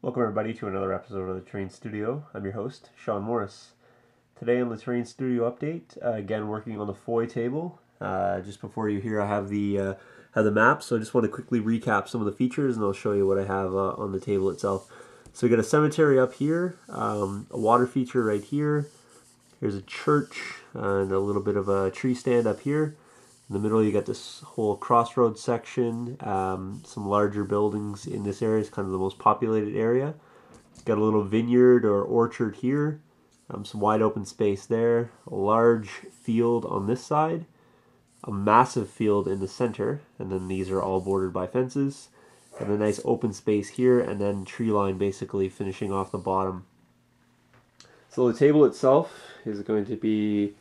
Welcome everybody to another episode of the Terrain Studio. I'm your host, Sean Morris. Today on the Terrain Studio update, again working on the foy table. Just before you hear, I have the map, so I just want to quickly recap some of the features and I'll show you what I have on the table itself. So we got a cemetery up here, a water feature right here. Here's a church and a little bit of a tree stand up here. In the middle you got this whole crossroads section, some larger buildings in this area. It's kind of the most populated area. Got a little vineyard or orchard here, some wide open space there, a large field on this side, a massive field in the center, and then these are all bordered by fences, and a nice open space here, and then tree line basically finishing off the bottom. So the table itself is going to be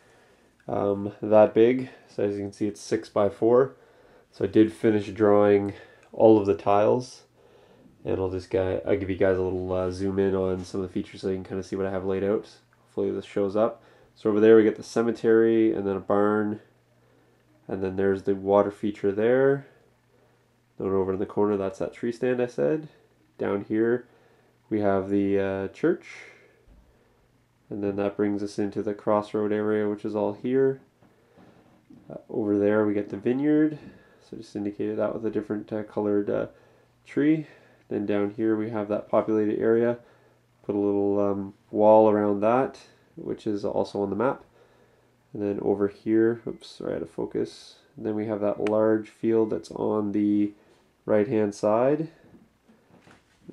that big. So as you can see, it's 6x4. So I did finish drawing all of the tiles, and I'll give you guys a little zoom in on some of the features so you can kind of see what I have laid out. Hopefully this shows up. So over there we get the cemetery and then a barn, and then there's the water feature there. Then over in the corner, that's that tree stand I said. Down here we have the church, and then that brings us into the crossroad area, which is all here. Over there we get the vineyard, so just indicated that with a different colored tree. Then down here we have that populated area. Put a little wall around that, which is also on the map. And then over here, oops, sorry, out of focus. And then we have that large field that's on the right hand side.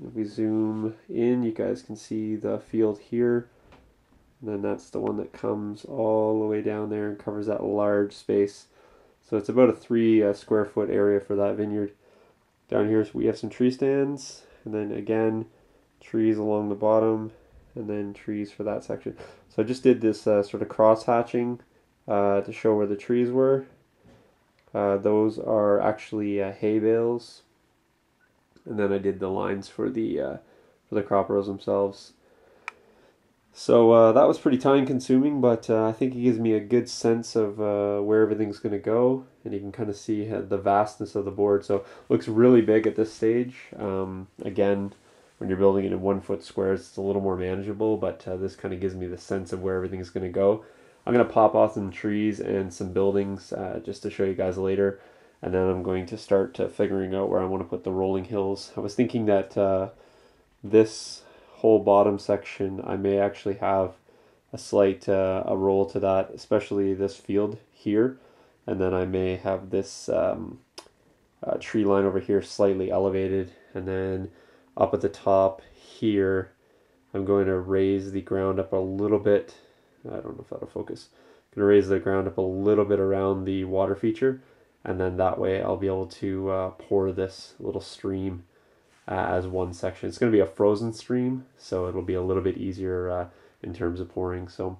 If we zoom in, you guys can see the field here. And then that's the one that comes all the way down there and covers that large space. So it's about a 3 square foot area for that vineyard. Down here we have some tree stands, and then again trees along the bottom, and then trees for that section. So I just did this sort of cross hatching to show where the trees were. Those are actually hay bales, and then I did the lines for the crop rows themselves. So that was pretty time consuming, but I think it gives me a good sense of where everything's going to go, and you can kind of see the vastness of the board. So it looks really big at this stage. Again, when you're building it in 1 foot squares, it's a little more manageable, but this kind of gives me the sense of where everything's going to go. I'm going to pop off some trees and some buildings just to show you guys later, and then I'm going to start figuring out where I want to put the rolling hills. I was thinking that this whole bottom section I may actually have a slight a roll to that, especially this field here, and then I may have this tree line over here slightly elevated, and then up at the top here I'm going to raise the ground up a little bit. I don't know if that'll focus. I'm going to raise the ground up a little bit around the water feature, and then that way I'll be able to pour this little stream as one section. It's going to be a frozen stream, so it'll be a little bit easier in terms of pouring. So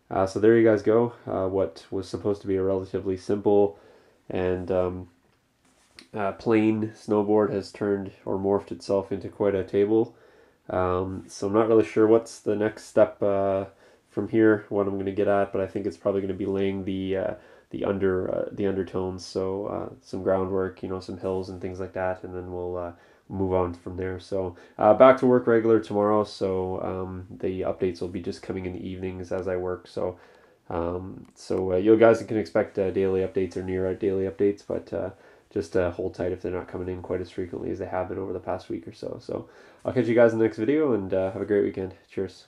there you guys go. What was supposed to be a relatively simple and plain snowboard has turned or morphed itself into quite a table. So I'm not really sure what's the next step from here, what I'm going to get at, but I think it's probably going to be laying the undertones, so some groundwork, some hills and things like that, and then we'll move on from there. So back to work regular tomorrow, so the updates will be just coming in the evenings as I work. So you guys can expect daily updates or near daily updates, but just hold tight if they're not coming in quite as frequently as they have been over the past week or so. So I'll catch you guys in the next video, and have a great weekend. Cheers.